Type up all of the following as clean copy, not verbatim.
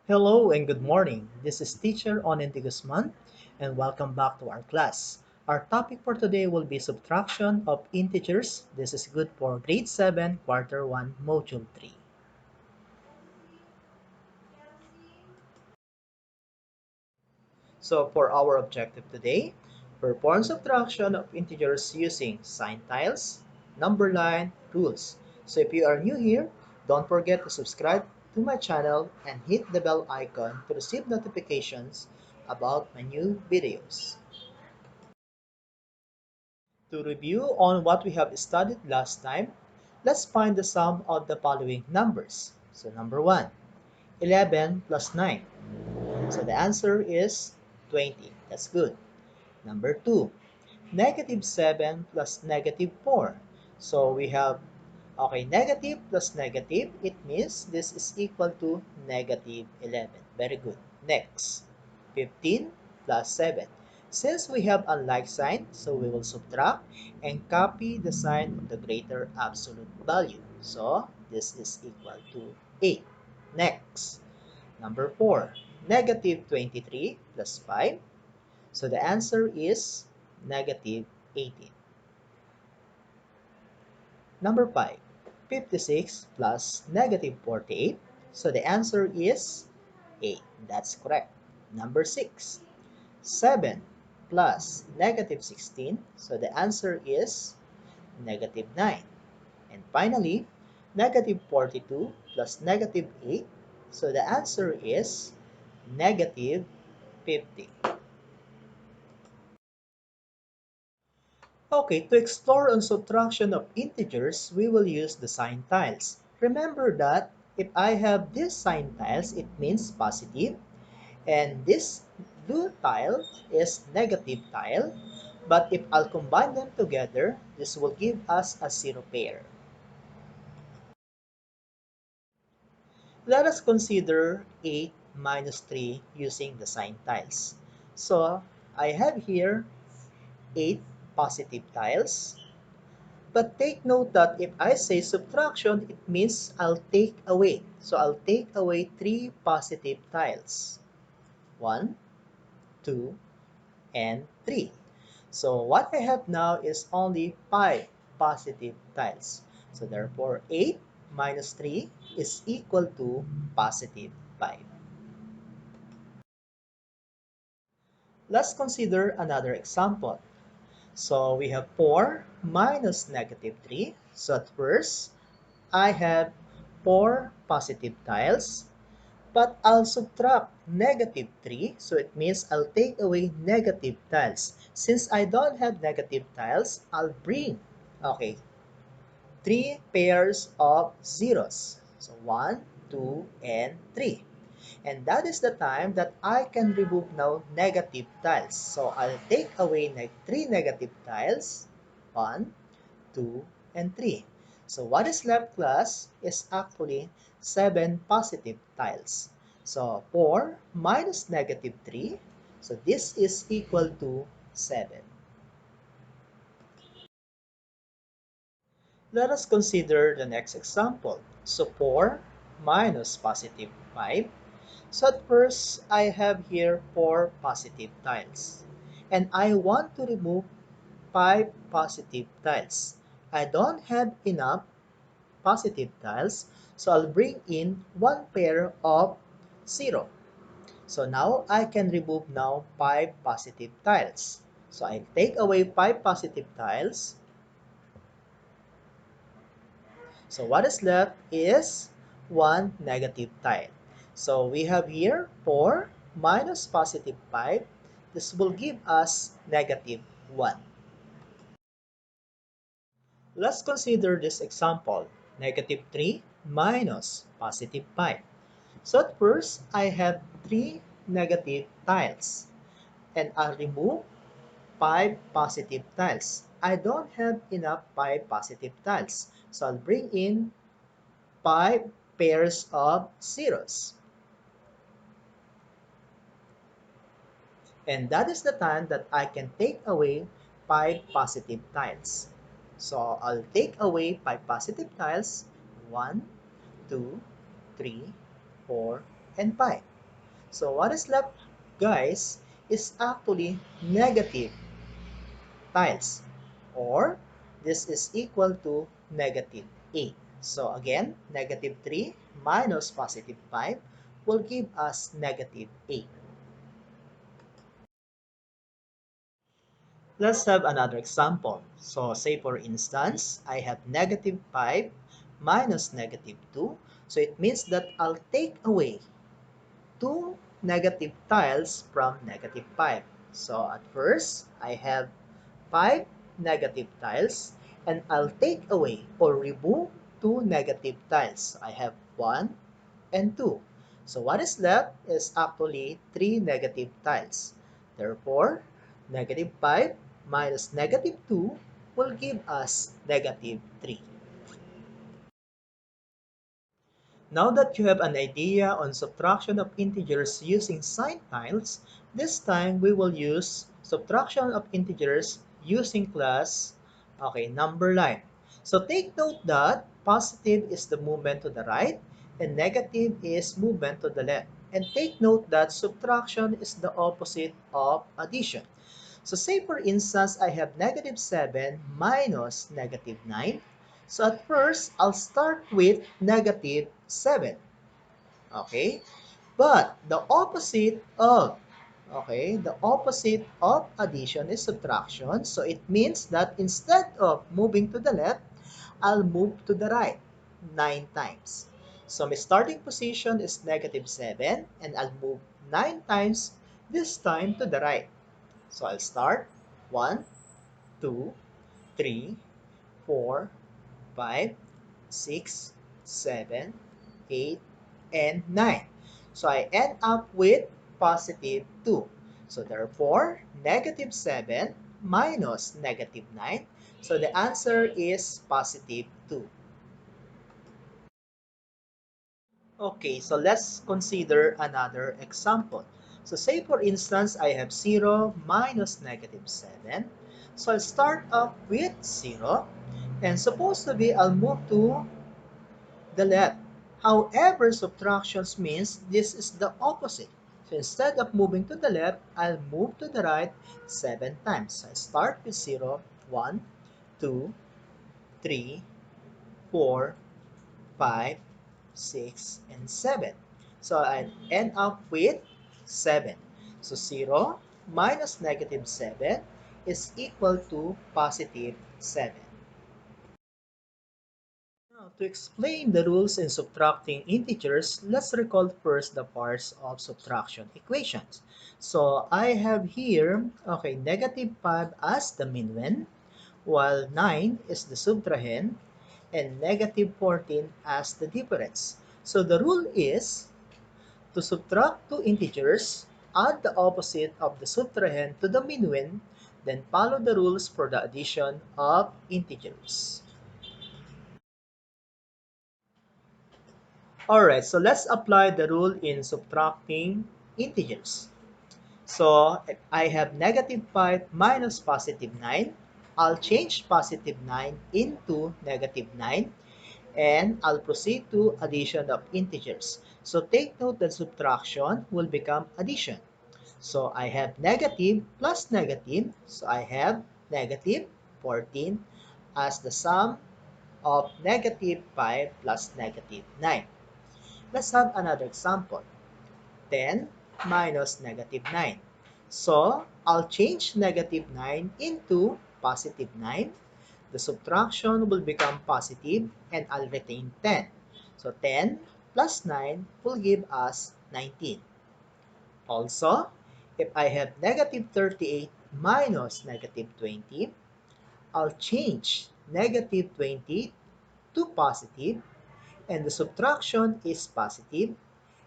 Hello and good morning. This is teacher Onenti Guzman and welcome back to our class. Our topic for today will be subtraction of integers. This is good for grade 7, quarter 1, module 3. So for our objective today, perform subtraction of integers using sign tiles, number line, rules. So if you are new here, don't forget to subscribe to my channel and hit the bell icon to receive notifications about my new videos. To review on what we have studied last time, let's find the sum of the following numbers. So number 1, 11 plus 9. So the answer is 20. That's good. Number 2, negative 7 plus negative 4. So we have, okay, negative plus negative, it means this is equal to negative 11. Very good. Next, 15 plus 7. Since we have unlike sign, so we will subtract and copy the sign of the greater absolute value. So this is equal to 8. Next, number 4, negative 23 plus 5. So the answer is negative 18. Number 5, 56 plus negative 48. So the answer is 8. That's correct. Number 6, 7 plus negative 16. So the answer is negative 9. And finally, negative 42 plus negative 8. So the answer is negative 50. Okay, to explore on subtraction of integers, we will use the sign tiles. Remember that if I have these sign tiles, it means positive, and this blue tile is negative tile. But if I'll combine them together, this will give us a zero pair. Let us consider 8 minus 3 using the sign tiles. So I have here 8 positive tiles. But take note that if I say subtraction, it means I'll take away. So I'll take away 3 positive tiles. 1, 2, and 3. So what I have now is only 5 positive tiles. So therefore, 8 minus 3 is equal to positive 5. Let's consider another example. So we have 4 minus negative 3. So at first, I have 4 positive tiles, but I'll subtract negative 3. So it means I'll take away negative tiles. Since I don't have negative tiles, I'll bring, okay, 3 pairs of zeros. So 1, 2, and 3. And that is the time that I can remove now negative tiles. So I'll take away 3 negative tiles. 1, 2, and 3. So what is left, class, is actually 7 positive tiles. So 4 minus negative 3. So this is equal to 7. Let us consider the next example. So 4 minus positive 5. So at first, I have here 4 positive tiles. And I want to remove 5 positive tiles. I don't have enough positive tiles, so I'll bring in 1 pair of 0. So now I can remove now 5 positive tiles. So I take away 5 positive tiles. So what is left is 1 negative tile. So we have here 4 minus positive 5. This will give us negative 1. Let's consider this example. Negative 3 minus positive 5. So at first, I have 3 negative tiles. And I'll remove 5 positive tiles. I don't have enough 5 positive tiles. So I'll bring in 5 pairs of zeros. And that is the time that I can take away 5 positive tiles. So I'll take away 5 positive tiles. 1, 2, 3, 4, and 5. So what is left, guys, is actually negative tiles, or this is equal to negative 8. So again, negative 3 minus positive 5 will give us negative 8. Let's have another example. So say for instance, I have negative 5 minus negative 2. So it means that I'll take away 2 negative tiles from negative 5. So at first, I have 5 negative tiles, and I'll take away or remove 2 negative tiles. I have 1 and 2. So what is left is actually 3 negative tiles. Therefore, negative 5 minus negative 2 will give us negative 3. Now that you have an idea on subtraction of integers using sign tiles, this time we will use subtraction of integers using class, number line. So take note that positive is the movement to the right and negative is movement to the left. And take note that subtraction is the opposite of addition. So say for instance, I have negative 7 minus negative 9. So at first, I'll start with negative 7. Okay? But the opposite of addition is subtraction. So it means that instead of moving to the left, I'll move to the right 9 times. So my starting position is negative 7 and I'll move 9 times this time to the right. So I'll start 1, 2, 3, 4, 5, 6, 7, 8, and 9. So I end up with positive 2. So therefore, negative 7 minus negative 9. So the answer is positive 2. Okay, so let's consider another example. So say for instance, I have 0 minus negative 7. So I'll start up with 0. And supposed to be, I'll move to the left. However, subtractions means this is the opposite. So instead of moving to the left, I'll move to the right 7 times. So I start with 0, 1, 2, 3, 4, 5, 6, and 7. So I end up with 7. So 0 minus negative 7 is equal to positive 7. Now, to explain the rules in subtracting integers, let's recall first the parts of subtraction equations. So I have here, negative 5 as the minuend, while 9 is the subtrahend, and negative 14 as the difference. So the rule is to subtract two integers, add the opposite of the subtrahend to the minuend, then follow the rules for the addition of integers. Alright, so let's apply the rule in subtracting integers. So if I have negative 5 minus positive 9, I'll change positive 9 into negative 9 and I'll proceed to addition of integers. So take note that subtraction will become addition. So I have negative plus negative, so I have negative 14 as the sum of negative 5 plus negative 9. Let's have another example. 10 minus negative 9. So, I'll change negative 9 into positive 9. The subtraction will become positive and I'll retain 10. So, 10 plus 9 will give us 19. Also, if I have negative 38 minus negative 20, I'll change negative 20 to positive and the subtraction is positive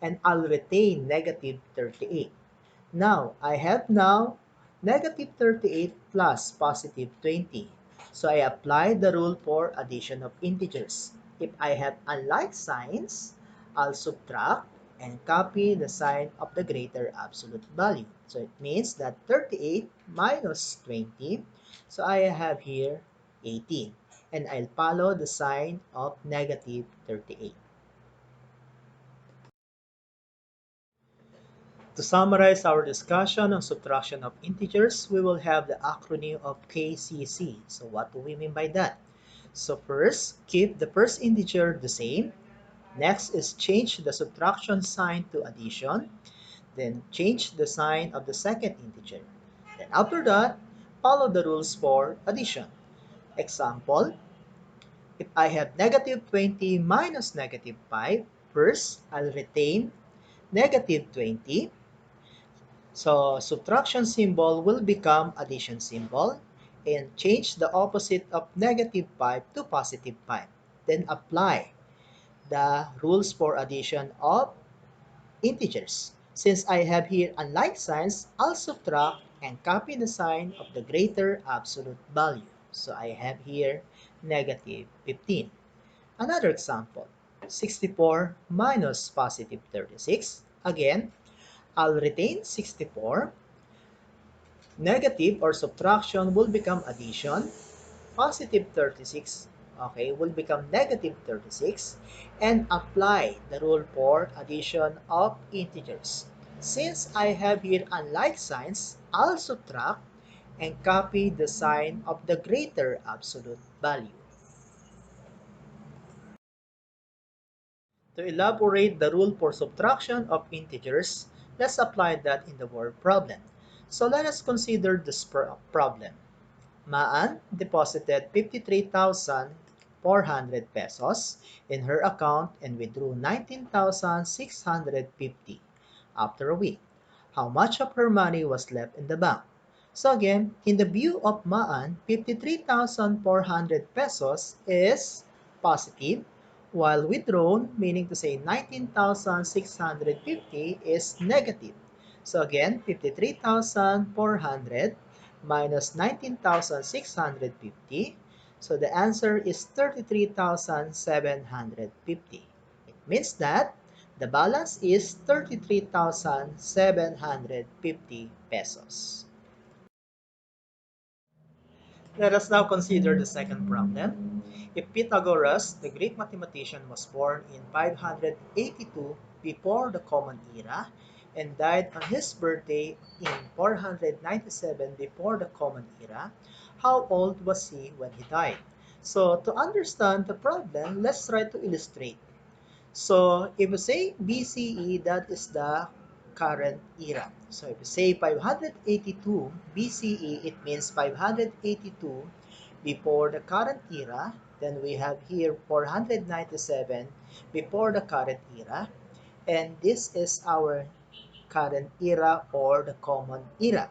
and I'll retain negative 38. Now, I have now negative 38 plus positive 20. So I apply the rule for addition of integers. If I have unlike signs, I'll subtract and copy the sign of the greater absolute value. So it means that 38 minus 20, so I have here 18. And I'll follow the sign of negative 38. To summarize our discussion on subtraction of integers, we will have the acronym of KCC. So what do we mean by that? So first, keep the first integer the same. Next is change the subtraction sign to addition. Then change the sign of the second integer. Then after that, follow the rules for addition. Example, if I have negative 20 minus negative 5, first I'll retain negative 20. So subtraction symbol will become addition symbol and change the opposite of negative 5 to positive 5. Then apply the rules for addition of integers. Since I have here unlike signs, I'll subtract and copy the sign of the greater absolute value. So I have here negative 15. Another example, 64 minus positive 36. Again, I'll retain 64. Negative or subtraction will become addition. Positive 36, okay, will become negative 36. And apply the rule for addition of integers. Since I have here unlike signs, I'll subtract and copy the sign of the greater absolute value. To elaborate the rule for subtraction of integers, let's apply that in the word problem. So let us consider this problem. Maan deposited 53,400 pesos in her account and withdrew 19,650 after a week. How much of her money was left in the bank? So again, in the view of Maan, 53,400 pesos is positive, while withdrawn, meaning to say 19,650 is negative. So again, 53,400 minus 19,650. So the answer is 33,750. It means that the balance is 33,750 pesos. Let us now consider the second problem. If Pythagoras, the Greek mathematician, was born in 582 before the Common Era and died on his birthday in 497 before the Common Era, how old was he when he died? So to understand the problem, let's try to illustrate. So if you say BCE, that is the current era. So if you say 582 BCE, it means 582 before the current era. Then we have here 497 before the current era. And this is our current era or the common era.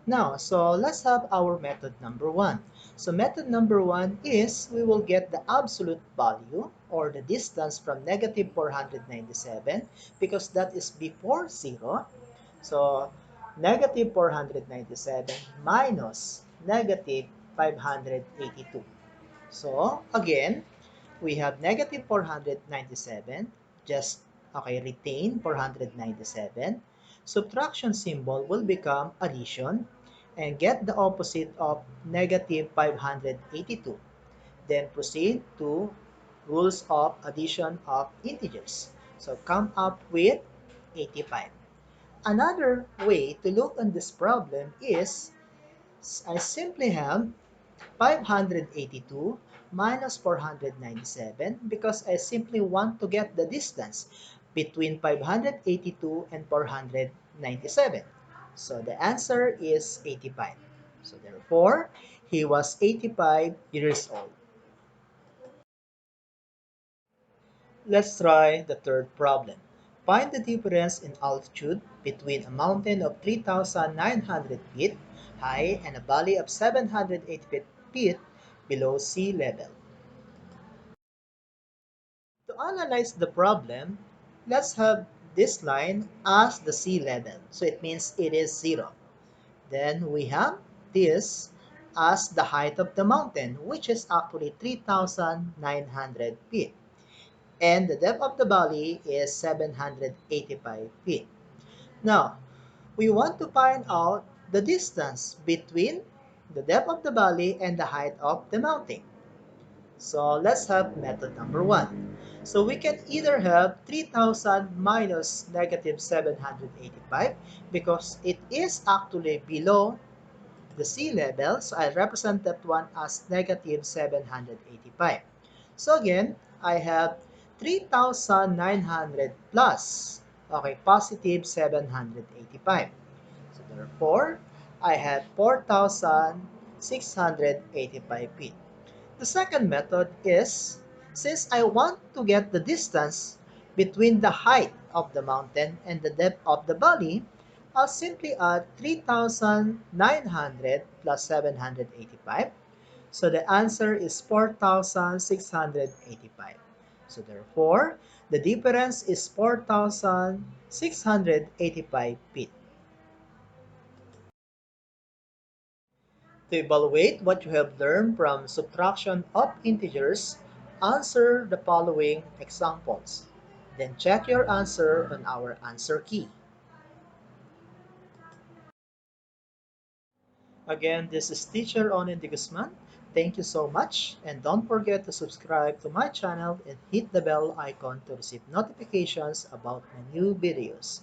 Now, so let's have our method number one. So method number one is we will get the absolute value or the distance from negative 497 because that is before 0. So negative 497 minus negative 582. So again, we have negative 497, just, okay, retain 497. Subtraction symbol will become addition and get the opposite of negative 582. Then proceed to rules of addition of integers. So come up with 85. Another way to look on this problem is I simply have 582 minus 497 because I simply want to get the distance between 582 and 497. So the answer is 85. So therefore, he was 85 years old. Let's try the third problem. Find the difference in altitude between a mountain of 3,900 feet high and a valley of 780 feet below sea level. To analyze the problem, let's have this line as the sea level. So it means it is 0. Then we have this as the height of the mountain, which is actually 3,900 feet. And the depth of the valley is 785 feet. Now, we want to find out the distance between the depth of the valley and the height of the mountain. So let's have method number one. So we can either have 3,000 minus negative 785 because it is actually below the sea level. So I represent that one as negative 785. So again, I have 3,900 plus, okay, positive 785. So therefore, I have 4,685 feet. The second method is, since I want to get the distance between the height of the mountain and the depth of the valley, I'll simply add 3,900 plus 785. So the answer is 4,685. So therefore, the difference is 4,685 feet. To evaluate what you have learned from subtraction of integers, answer the following examples. Then check your answer on our answer key. Again, this is Teacher Onin de Guzman. Thank you so much, and don't forget to subscribe to my channel and hit the bell icon to receive notifications about my new videos.